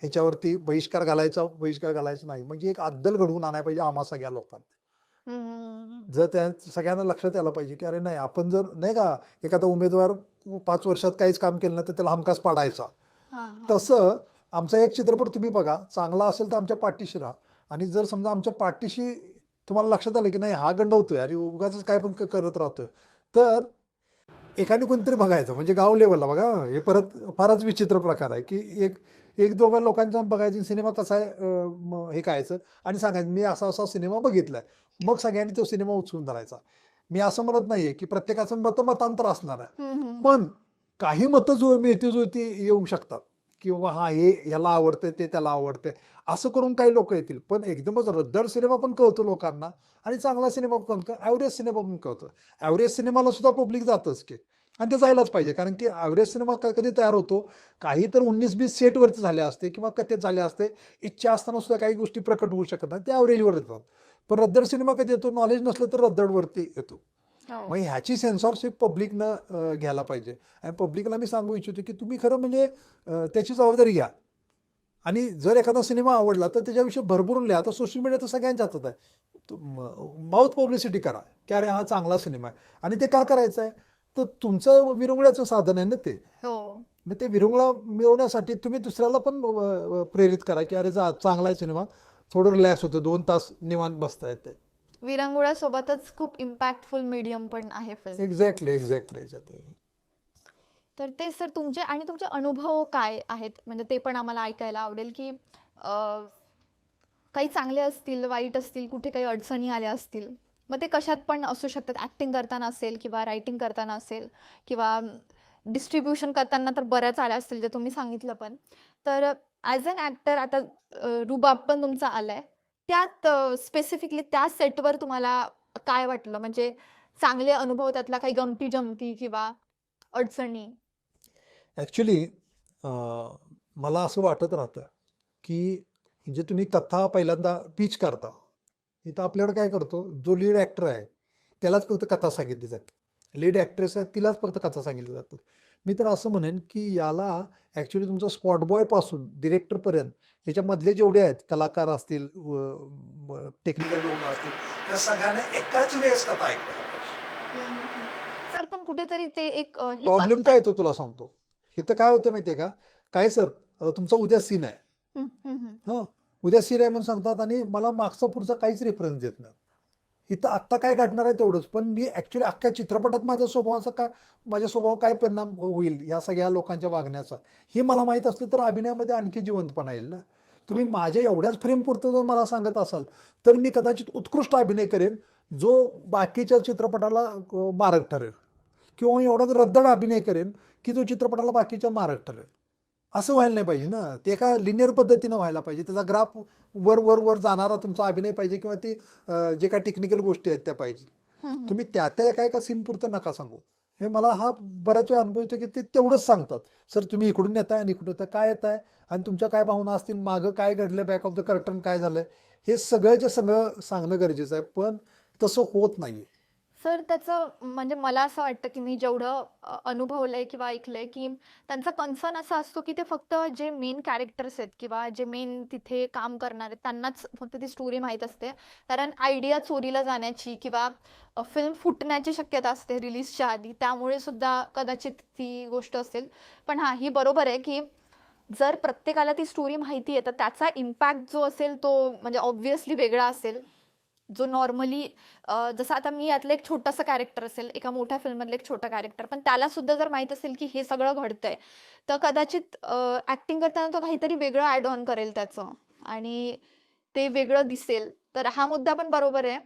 ह्याच्यावरती बहिष्कार घालायचा नाही. म्हणजे एक अद्दल घडवून आणायला पाहिजे आम्हा सगळ्या लोकांना. हं, हं, हं. जर त्या सगळ्यांना लक्षात यायला पाहिजे, की अरे नाही आपण जर नाही का एखादा उमेदवार 5 वर्षात काहीच काम केलं नाही तर त्याला हमखास पाडायचा. हां, हां. तसं आमचा एक चित्रपट तुम्ही बघा, चांगला असेल तर आमच्या पाठीशी राहा आणि जर समजा आमच्या पाठीशी तुम्हाला लक्षात आलं, की नाही हा गंडवतोय आणि उगाचच काय पण करत राहतोय, तर एकाने कोणतरी बघायचं म्हणजे गाव लेवलला बघा हे परत फारच विचित्र प्रकार आहे की एक एक दोघं लोकांचा बघायचं सिनेमा कसा आहे हे करायचं आणि सांगायचं मी असा असा सिनेमा बघितलाय मग सगळ्यांनी तो सिनेमा उचलून धरायचा. मी असं म्हणत नाहीये की प्रत्येकाचं मतांतर असणार आहे हं, हं. पण काही मतं जो मिळती जुळती येऊ शकतात किंवा हा हे ह्याला आवडते ते त्याला आवडते असं करून काही लोक येतील पण एकदमच रद्दड सिनेमा पण कळतो लोकांना आणि चांगला सिनेमा पण कळतो ॲव्हरेज सिनेमा पण कळतो. ॲव्हरेज सिनेमाला सुद्धा पब्लिक जातच की आणि ते जायलाच पाहिजे कारण की ॲव्हरेज सिनेमा कधी तयार होतो काही तर 19-20 सेटवरती झाले असते किंवा कथेत झाले असते इच्छा असताना सुद्धा काही गोष्टी प्रकट होऊ शकत नाही ते ॲव्हरेजवर येतात. पण रद्दड सिनेमा कधी येतो नॉलेज नसलं तर रद्दडवरती येतो. हो. मग ह्याची सेन्सॉरशिप पब्लिकनं घ्यायला पाहिजे आणि पब्लिकला मी सांगू इच्छितो की तुम्ही खरं म्हणजे त्याची जबाबदारी घ्या आणि जर एखादा सिनेमा आवडला तर त्याच्याविषयी भरभरून लिहा. आता सोशल मीडिया तर सगळ्यांच्या हातात आहे. माउथ पब्लिसिटी करा की अरे हा चांगला सिनेमा आहे आणि ते का करायचं आहे तर तुमचं विरंगुळ्याचं साधन आहे ना ते. हो. मग ते विरंगुळा मिळवण्यासाठी तुम्ही दुसऱ्याला पण प्रेरित करा की अरे चांगला आहे सिनेमा थोडं रिलॅक्स होतं 2 तास निवांत बसता येते. विरंगुळ्यासोबतच खूप इम्पॅक्टफुल मीडियम पण आहे फिल्म. एक्झॅक्टली. तर ते सर तुमचे आणि तुमचे अनुभव काय आहेत? म्हणजे ते पण आम्हाला ऐकायला आवडेल, की काही चांगले असतील, वाईट असतील, कुठे काही अडचणी आल्या असतील. मग ते कशात पण असू शकतात. ॲक्टिंग करताना असेल किंवा रायटिंग करताना असेल किंवा डिस्ट्रिब्युशन करताना तर बऱ्याच आल्या असतील, जे तुम्ही सांगितलं पण. तर ॲज अन ॲक्टर आता रुबाब पण तुमचा आलाय. त्यात स्पेसिफिकली त्या सेटवर तुम्हाला काय वाटलं? म्हणजे चांगले अनुभव, त्यातला काही गमती-जमती किंवा अडचणी? ॲक्च्युली मला असं वाटत राहतं की जे तुम्ही कथा पहिल्यांदा पिच करता इथं आपल्याकडे काय करतो जो लीड ॲक्टर आहे त्यालाच फक्त कथा सांगितली जाते. लीड ॲक्ट्रेस आहे तिलाच फक्त कथा सांगितली जातात. मी तर असं म्हणेन की याला ॲक्च्युली तुमचं स्पॉट बॉयपासून डिरेक्टरपर्यंत याच्यामधले जेवढे आहेत कलाकार असतील टेक्निकल लोक असतील त्या सगळ्यांना एकाच वेळेस कथा ऐकतात. सर पण कुठेतरी ते एक हे प्रॉब्लेम काय येतो तुला सांगतो. इथं काय होतं माहितीये का काय सर तुमचा उद्या सीन आहे. हं, हं, हं. हं, उद्या सीन आहे म्हणून सांगतात आणि मला मागचा पुढचा काहीच रेफरन्स देत नाही. इथं आत्ता काय घडणार आहे तेवढंच पण मी ॲक्च्युली अख्ख्या चित्रपटात माझ्या स्वभाव काय परिणाम होईल या सगळ्या लोकांच्या वागण्याचा हे मला माहीत असलं तर अभिनयामध्ये आणखी जिवंतपणा येईल ना. तुम्ही माझ्या एवढ्याच फ्रेमपुरतं जर मला सांगत असाल तर मी कदाचित उत्कृष्ट अभिनय करेन जो बाकीच्या चित्रपटाला मारक ठरेल किंवा एवढा रद्दड अभिनय करेन की तो चित्रपटाला बाकीच्या मारक ठरेल. असं व्हायला नाही पाहिजे ना. ते एका लिनियर पद्धतीनं व्हायला पाहिजे. त्याचा ग्राफ वर जाणारा तुमचा अभिनय पाहिजे किंवा ते जे काही टेक्निकल गोष्टी आहेत त्या पाहिजे. हं, तुम्ही त्या एका सीनपुरतं नका सांगू. हे मला हा बऱ्याच वेळा अनुभव येतो की ते तेवढंच सांगतात. सर तुम्ही इकडून येताय आणि इकडून येताय काय येताय आणि तुमच्या काय भावना असतील मागं काय घडलं बॅक ऑफ द कर्टन काय झालंय हे सगळंच्या सगळं सांगणं गरजेचं आहे पण तसं होत नाही. सर त्याचं म्हणजे मला असं वाटतं की मी जेवढं अनुभवलंय किंवा ऐकलंय की त्यांचा कन्सर्न असा असतो की ते फक्त जे मेन कॅरेक्टर्स आहेत किंवा जे मेन तिथे काम करणार आहेत त्यांनाच फक्त ती स्टोरी माहीत असते. कारण आयडिया चोरीला जाण्याची किंवा फिल्म फुटण्याची शक्यता असते रिलीजच्या आधी, त्यामुळे सुद्धा कदाचित ती गोष्ट असेल. पण हां, ही बरोबर आहे की जर प्रत्येकाला ती स्टोरी माहिती आहे तर त्याचा इम्पॅक्ट जो असेल तो म्हणजे ऑब्व्हियसली वेगळा असेल. जो नॉर्मली जसं आता मी यातलं एक छोटंसं कॅरेक्टर असेल, एका मोठ्या फिल्ममधलं एक छोटं कॅरेक्टर, पण त्याला सुद्धा जर माहीत असेल की हे सगळं घडतंय, तर कदाचित ॲक्टिंग करताना तो काहीतरी वेगळं ॲड ऑन करेल त्याचं आणि ते वेगळं दिसेल. तर हा मुद्दा पण बरोबर आहे.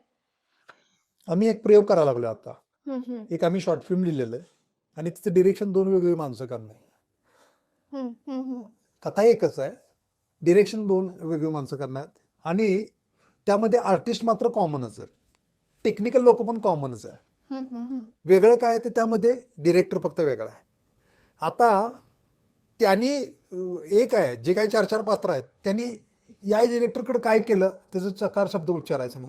आम्ही एक प्रयोग करायला लागलो आता. हं, हं. एक आम्ही शॉर्ट फिल्म लिहिलेलं आहे आणि तिचं डिरेक्शन 2 वेगवेगळी माणसं करणार. हं, हं, हं. कथा एकच आहे, डिरेक्शन 2 वेगळी माणसं करणार आणि त्यामध्ये आर्टिस्ट मात्र कॉमनच आहे. टेक्निकल लोक पण कॉमनच आहे. हं, हं, हं. वेगळं काय आहे ते त्यामध्ये डिरेक्टर फक्त वेगळा आहे. आता त्यांनी एक आहे जे काही 4-4 पात्र आहेत त्यांनी या डिरेक्टरकडे काय केलं त्याचं चकार शब्द उच्चारायचं मग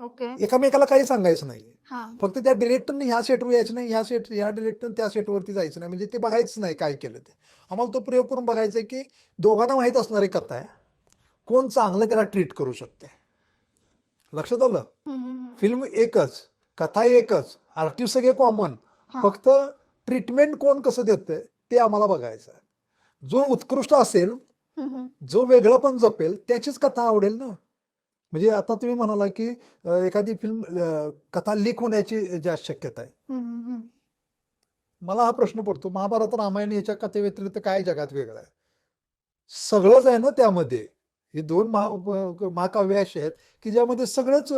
ओके. एकामेकाला काही सांगायचं नाही. हां. फक्त त्या डिरेक्टरने ह्या सेटवर यायचं नाही, ह्या डिरेक्टर त्या सेटवरती जायचं नाही, म्हणजे ते बघायचं नाही काय केलं ते. आम्हाला तो प्रयोग करून बघायचा आहे की दोघांना माहीत असणारी कथा आहे, कोण चांगलं त्याला ट्रीट करू शकते. लक्षात आलं? हं, हं, हं. फिल्म एकच, कथा एकच, आर्टिस्ट सगळे कॉमन, हां. फक्त ट्रीटमेंट कोण कसं देतंय ते आम्हाला बघायचं आहे. जो उत्कृष्ट असेल, हं, हं. जो वेगळं पण जपेल त्याचीच कथा आवडेल ना. म्हणजे आता तुम्ही म्हणाला की एखादी फिल्म कथा लीक होण्याची जास्त शक्यता आहे. हं, हं, हं. मला हा प्रश्न पडतो, महाभारत रामायण याच्या कथेव्यतिरिक्त काय जगात वेगळं आहे? सगळंच आहे ना त्यामध्ये. हे 2 महाकाव्य असे आहेत की ज्यामध्ये सगळंच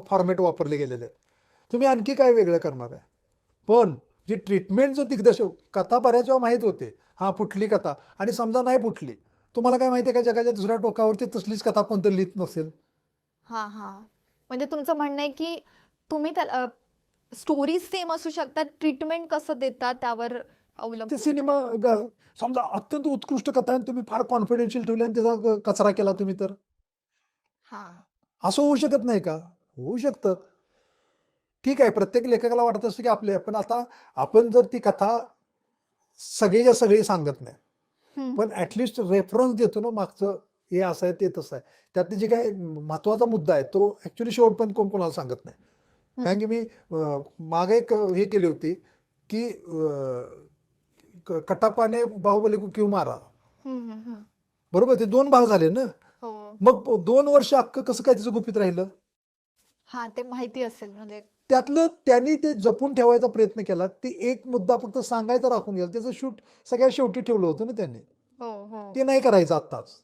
फॉर्मॅट वापरले गेलेले आहेत. तुम्ही आणखी काय वेगळं करणार आहे? पण जी ट्रीटमेंट जो दिग्दर्शक कथा बऱ्याच वेळा माहीत होते, हा फुटली कथा आणि समजा नाही फुटली, तुम्हाला काय माहिती आहे का जगाच्या दुसऱ्या टोकावरती तसलीच कथा कोणतं लिहित नसेल? हां, हां. म्हणजे तुमचं म्हणणं आहे की तुम्ही त्याला स्टोरीज सेम असू शकतात, ट्रीटमेंट कसं देतात त्यावर ते अवलंबून. सिनेमा समजा अत्यंत उत्कृष्ट कथा आहे तुम्ही फार कॉन्फिडेन्शियल ठेवली आणि त्याचा कचरा केला तुम्ही तर हां. असं होऊ शकत नाही का? होऊ शकतं. ठीक आहे, प्रत्येक लेखकाला वाटत असतं की आपले, पण आता आपण जर ती कथा सगळीच्या सगळी सांगत नाही, हं. पण ॲटलिस्ट रेफरन्स देतो ना मागचं, हे असं आहे, ते तसं आहे. त्यातले जे काही महत्त्वाचा मुद्दा आहे तो ॲक्च्युअली शेवटपर्यंत कोण कोणाला सांगत नाही. कारण की मी मागे एक हे केली होती की कटप्पा ने बाहुबली को क्यों मारा, हं, हं, हं. बरोबर? ते 2 भाग झाले ना. हो. मग 2 वर्ष अख्खं कसं काय त्याचं गुपित राहिलं? हां, ते माहिती असेल म्हणजे. त्यातलं त्यांनी ते जपून ठेवायचा प्रयत्न केला. ते एक मुद्दा फक्त सांगायचा राखून गेला. त्याचं शूट सगळ्यात शेवटी ठेवलं होतं ना त्यांनी. हो, हो. ते नाही करायचं आत्ताच.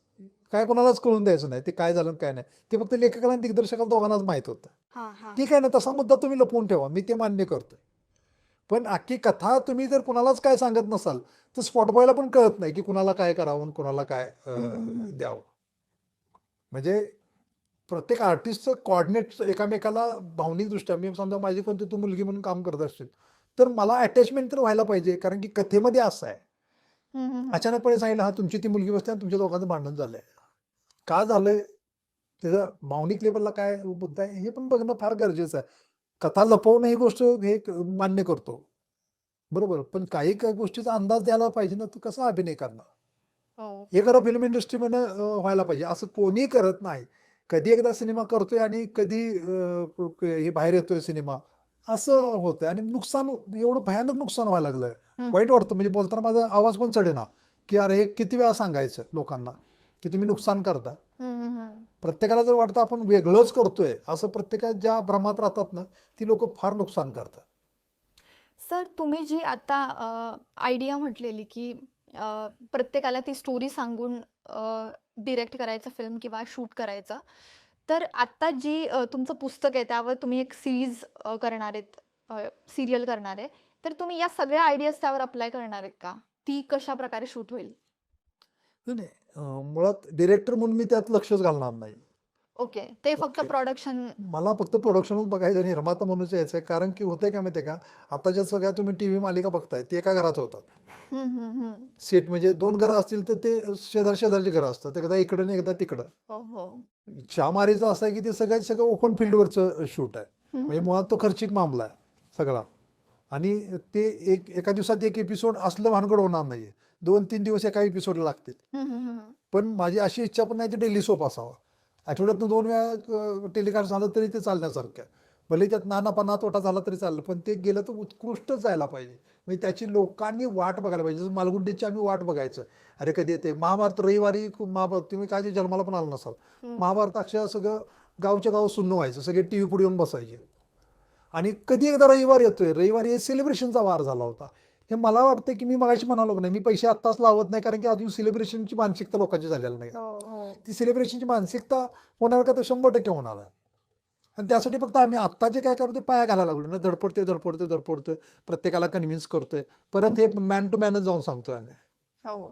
काय कोणालाच कळून द्यायचं नाही. ते काय झालं आणि काय नाही. ते फक्त लेखकाला आणि दिग्दर्शकाला दोघांनाच माहीत होतं. हां, हां. ठीक आहे ना, तसा मुद्दा तुम्ही लपवून ठेवा. मी ते मान्य करतोय. पण अख्खी कथा तुम्ही जर कुणालाच काय सांगत नसाल, तर स्पॉट बॉयला पण कळत नाही की कुणाला काय करावं आणि कुणाला काय द्यावं. म्हणजे प्रत्येक आर्टिस्टचं कॉर्डिनेट एकामेकाला भावनिकदृष्ट्या, मी समजा माझी कोणती तू मुलगी म्हणून काम करत असतील, तर मला अटॅचमेंट तर व्हायला पाहिजे. कारण की कथेमध्ये असं आहे, हं, हं, हं. अचानकपणे सांगितलं हा तुमची ती मुलगी बसते आणि तुमच्या दोघांचं भांडण झालंय. का झालंय? त्याचं भावनिक लेवलला काय मुद्दा आहे हे पण बघणं फार गरजेचं आहे. कथा लपवणं ही गोष्ट हे मान्य करतो. बरोबर. पण काही काही गोष्टीचा अंदाज द्यायला पाहिजे ना, तू कसा अभिनय करणार? हो. हे खरं फिल्म इंडस्ट्रीमध्ये व्हायला पाहिजे. असं कोणीही करत नाही. कधी एकदा सिनेमा करतोय आणि कधी हे बाहेर येतोय सिनेमा. असं होतंय आणि नुकसान एवढं भयानक नुकसान व्हायला लागलंय. हं. वाईट वाटतं म्हणजे बोलताना माझा आवाज पण चढेना, की अरे हे किती वेळा सांगायचं लोकांना, की तुम्ही नुकसान करता. हं, हं, हं. प्रत्येकाला जर वाटतं आपण वेगळंच करतोय, असं प्रत्येकात ज्या भ्रमात राहतात ना, ती लोकं फार नुकसान करतात. सर तुम्ही जी आता आयडिया म्हटलेली की प्रत्येकाला ती स्टोरी सांगून डिरेक्ट करायचं फिल्म किंवा शूट करायचं. तर आत्ता जी तुमचं पुस्तक आहे त्यावर तुम्ही एक सीरीज करणार आहेत, सीरियल करणार आहे. तर तुम्ही या सगळ्या आयडियाज त्यावर अप्लाय करणार आहेत का? ती कशाप्रकारे शूट होईल? नाही, नाही. मुळात डिरेक्टर म्हणून मी त्यात लक्षच घालणार नाही. ओके. ते फक्त ओके. प्रोडक्शन. मला फक्त प्रोडक्शनच बघायचं, निर्माता म्हणूनच यायचं आहे. कारण की होतंय काय माहिती आहे का, आता ज्या सगळ्या तुम्ही टीव्ही मालिका बघताय ते एका घरात होतात. हं, हं, हं. सेट म्हणजे 2 घरं असतील तर ते शेजारची घरं असतात. एकदा इकडं आणि एकदा तिकडं. हो, हो. महामारीचं असं आहे की ते सगळं ओपन फील्डवरचं शूट आहे. हं, म्हणजे हं. मुळात तो खर्चिक मामला आहे सगळा. आणि ते एका दिवसात एक एपिसोड असलं भानगड होणार नाहीये. 2-3 दिवस एका एपिसोडला लागतील. हं, हं, हं. पण माझी अशी इच्छा पण नाही ते डेली सोप असावा. आठवड्यातनं 2 वेळा टेलिकास्ट झालं तरी ते चालण्यासारखं आहे. भले त्यात नानापणा तोटा झाला तरी चाललं, पण ते गेलं तर उत्कृष्ट जायला पाहिजे. म्हणजे त्याची लोकांनी वाट बघायला पाहिजे. जसं मालगुंडीची आम्ही वाट बघायचं. अरे कधी येते महाभारत रविवारी, महाभारत तुम्ही काय ते जन्माला पण आलं नसाल. हं. महाभारत अक्षरशः सगळं गावच्या गाव सुन्न व्हायचं, सगळे टी व्ही पुढे येऊन बसायचे. आणि कधी एकदा रविवार येतोय, रविवारी हे सेलिब्रेशनचा वार झाला होता. हे मला वाटतं की मी मगाशी म्हणालो नाही, मी पैसे आत्ताच लावत नाही कारण की अजून सेलिब्रेशनची मानसिकता लोकांची झालेली नाही. ती सेलिब्रेशनची मानसिकता होणार का तर 100% होणार आहे. आणि त्यासाठी फक्त आम्ही आत्ता जे काय करतो पाया घालायला लागलो ना, धडपडतोय प्रत्येकाला कन्व्हिन्स करतोय. परत हे मॅन टू मॅनच जाऊन सांगतोय आम्ही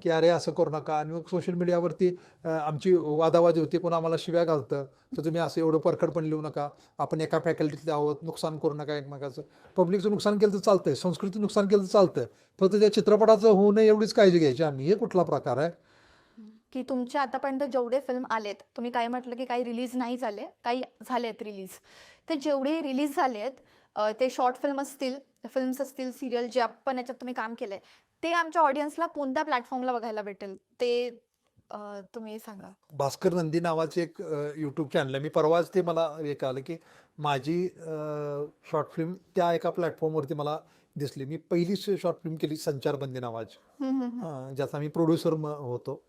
की अरे असं करू नका. आणि मग सोशल मीडियावरती आमची वादावादी होती, कोण आम्हाला शिव्या घालतं, तर तुम्ही असं एवढं परखड पण लिहू नका, आपण एका फॅकल्टीतले आहोत, नुकसान करू नका एकमेकाचं. पब्लिकचं नुकसान केलं तर चालतंय, संस्कृती नुकसान केलं तर चालतंय, फक्त त्या चित्रपटाचं होऊ नये एवढीच काळजी घ्यायची आम्ही. हे कुठला प्रकार आहे? की तुमच्या आतापर्यंत जेवढे फिल्म आलेत, तुम्ही काही म्हटलं की काही रिलीज नाही झाले, काही झालेत रिलीज, तर जेवढे रिलीज झालेत ते शॉर्ट फिल्म्स असतील, सिरियल, जे आपण याच्यात तुम्ही काम केलंय, ते आमच्या ऑडियन्सला कोणत्या प्लॅटफॉर्मला बघायला भेटेल ते तुम्ही सांगा. भास्कर नंदी नावाचे एक यूट्यूब चॅनल आहे. मी परवाच ते मला हे कळलं की माझी शॉर्ट फिल्म त्या एका प्लॅटफॉर्मवरती मला दिसली. मी पहिली शॉर्ट फिल्म केली संचारबंदी नावाची, ज्याचा मी प्रोड्युसर होतो.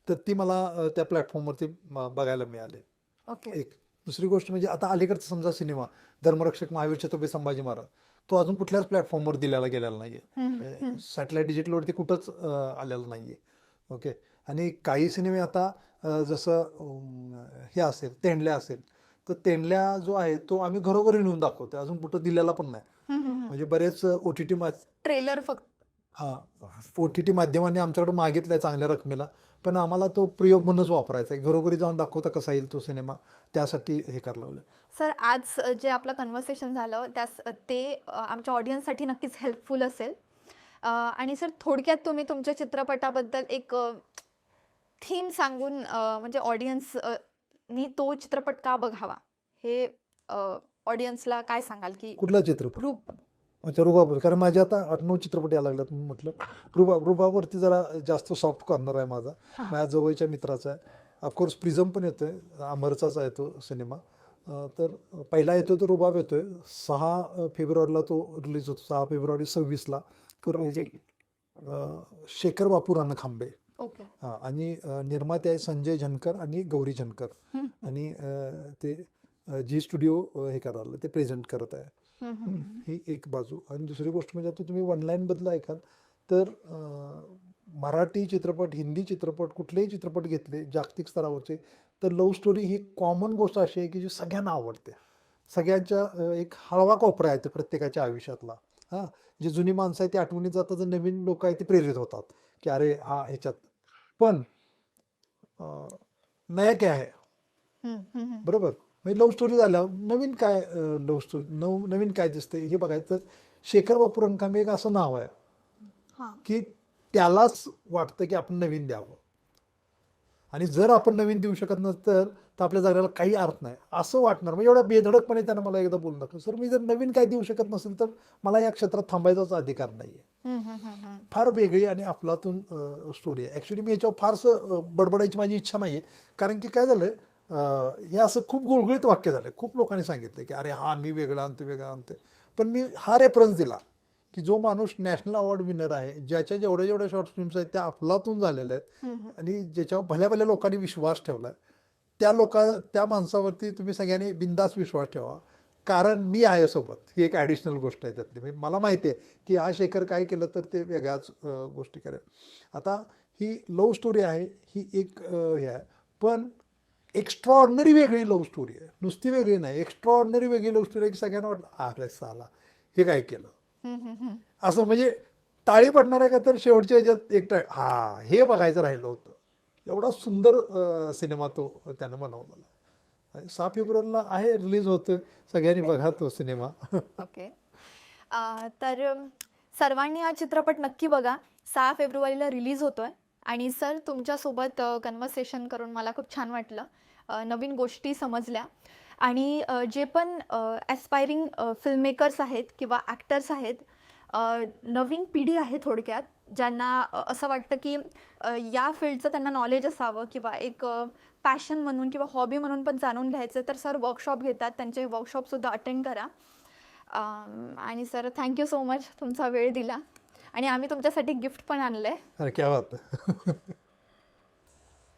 तर ती मला त्या प्लॅटफॉर्मवरती बघायला मिळाले. ओके. एक दुसरी गोष्ट म्हणजे आता अलीकडचा समजा सिनेमा धर्मरक्षक महावीर छत्रपती संभाजी महाराज, तो अजून कुठल्याच प्लॅटफॉर्मवर दिलेला गेलेला नाहीये. सॅटेलाइट डिजिटलवरती कुठंच आलेला नाहीये. ओके. आणि काही सिनेमे आता जसं हे असेल, तेंडल्या असेल, तर तेंडल्या जो आहे तो आम्ही घरोघरी नेऊन दाखवतो, अजून कुठं दिलेला पण नाही. म्हणजे बरेच OTT ट्रेलर फक्त. हां, OTT माध्यमांनी आमच्याकडे मागितलाय चांगल्या रकमेला, पण आम्हाला तो प्रयोग म्हणूनच वापरायचा आहे. घरोघरी जाऊन दाखवता कसा येईल तो सिनेमा, त्यासाठी हे करायला लावलं. सर, आज जे आपलं कन्व्हर्सेशन झालं ते आमच्या ऑडियन्ससाठी नक्कीच हेल्पफुल असेल. आणि सर, थोडक्यात तुम्ही तुमच्या चित्रपटाबद्दल एक थीम सांगून म्हणजे ऑडियन्सनी तो चित्रपट का बघावा हे ऑडियन्सला काय सांगाल? की कुठला चित्रपट? ग्रुप. अच्छा, रुबाब. कारण माझे आता 8-9 चित्रपट यायला लागल्यात म्हणून म्हटलं. रुबाबवरती जरा जास्त सॉफ्ट कॉर्नर आहे माझा, माझ्या जवळच्या मित्राचा आहे. ऑफकोर्स प्रिझम पण येतोय, अमरचाच आहे तो सिनेमा. तर पहिला येतोय तो रुबाब येतोय 6 फेब्रुवारीला तो रिलीज होतो. 6 फेब्रुवारी 26ला शेखर बापू रणखांबे. ओके. हां. आणि निर्माते आहे संजय झनकर आणि गौरी झनकर. आणि ते जी स्टुडिओ हे करायला ते प्रेझेंट करत आहे. ही एक बाजू. आणि दुसरी गोष्ट म्हणजे आता तुम्ही वन लाईनबद्दल ऐकाल तर मराठी चित्रपट, हिंदी चित्रपट, कुठलेही चित्रपट घेतले जागतिक स्तरावरचे, तर लव्ह स्टोरी ही कॉमन गोष्ट अशी आहे की जी सगळ्यांना आवडते. सगळ्यांच्या एक हळवा कोपरा आहे ते प्रत्येकाच्या आयुष्यातला. हां, जी जुनी माणसं आहे ती आठवणीत जातात, तर नवीन लोक आहेत ते प्रेरित होतात की अरे हा ह्याच्यात पण नया क्या है, बरोबर. म्हणजे लव्ह स्टोरी झाल्यावर नवीन काय, लव्ह स्टोरी नवीन काय दिसते हे बघायचं. शेखर बापू रणखांबे एक असं नाव आहे की त्यालाच वाटतं की आपण नवीन द्यावं. आणि जर आपण नवीन देऊ शकत नसतं तर आपल्या जगाला काही अर्थ नाही असं वाटणार. म्हणजे एवढा बेधडकपणे त्यानं मला एकदा बोलू नका, सर मी जर नवीन काय देऊ शकत नसेल तर मला या क्षेत्रात थांबायचाच अधिकार नाहीये. फार वेगळी आणि अफलातून स्टोरी आहे. ॲक्च्युली मी याच्यावर फारसं बडबडायची माझी इच्छा नाही आहे, कारण की काय झालं, हे असं खूप गुळगुळीत वाक्य झालं. खूप लोकांनी सांगितलं की अरे हा मी वेगळं आणतो. पण मी हा रेफरन्स दिला की जो माणूस नॅशनल अवॉर्ड विनर आहे, ज्याच्या जेवढ्या शॉर्ट फिल्म्स आहेत त्या अफलातून झालेल्या आहेत आणि ज्याच्यावर भल्या लोकांनी विश्वास ठेवला, त्या माणसावरती तुम्ही सगळ्यांनी बिनधास्त विश्वास ठेवा, कारण मी आहे सोबत. ही एक ॲडिशनल गोष्ट आहे त्यातली. म्हणजे मला माहिती आहे की हा शेखर काय केलं तर ते वेगळ्याच गोष्टी करेल. आता ही लव्ह स्टोरी आहे, ही एक हे आहे, पण एक्स्ट्रॉर्डनरी वेगळी लव्ह स्टोरी आहे. नुसती वेगळी नाही, एक्स्ट्रॉर्डनरी वेगळी लव्ह स्टोरी आहे की सगळ्यांना वाटलं अरे साला हे काय केलं असं. म्हणजे टाळी पडणार आहे का तर शेवटच्या ह्याच्यात एक हा हे बघायचं राहिलं होतं. एवढा सुंदर सिनेमा तो त्यानं बनवलेला. 6 फेब्रुवारीला आहे, रिलीज होतं. सगळ्यांनी बघा तो सिनेमा. ओके. तर सर्वांनी हा चित्रपट नक्की बघा. 6 फेब्रुवारीला रिलीज होतोय. आणि सर, तुमच्यासोबत कन्व्हर्सेशन करून मला खूप छान वाटलं. नवीन गोष्टी समजल्या. आणि जे पण ॲस्पायरिंग फिल्ममेकर्स आहेत किंवा ॲक्टर्स आहेत, नवीन पिढी आहे थोडक्यात, ज्यांना असं वाटतं की या फील्डचं त्यांना नॉलेज असावं किंवा एक पॅशन म्हणून किंवा हॉबी म्हणून पण जाणून घ्यायचं, तर सर वर्कशॉप घेतात. त्यांचे वर्कशॉपसुद्धा अटेंड करा. आणि सर, थँक्यू सो मच, तुमचा वेळ दिला. आणि आम्ही तुमच्यासाठी गिफ्ट पण आणलं आहे. अरे क्या बात.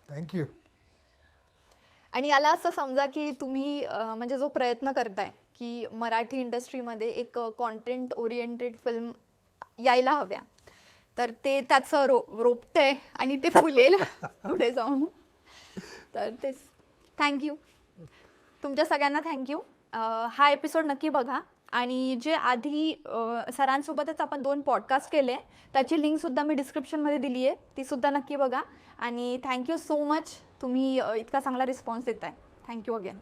थँक्यू. आणि याला असं समजा की तुम्ही म्हणजे जो प्रयत्न करताय की मराठी इंडस्ट्रीमध्ये एक कॉन्टेंट ओरिएंटेड फिल्म यायला हव्या, तर ते त्याचं रोपतंय आणि ते फुलेल पुढे जाऊन. तर तेच, थँक्यू तुमच्या सगळ्यांना, थँक्यू. हा एपिसोड नक्की बघा. आणि जे आधी सरांसोबतच आपण 2 पॉडकास्ट केले, त्याची लिंकसुद्धा मी डिस्क्रिप्शनमध्ये दिली आहे, तीसुद्धा नक्की बघा. आणि थँक्यू सो मच, तुम्ही इतका चांगला रिस्पॉन्स देताय. Thank you again.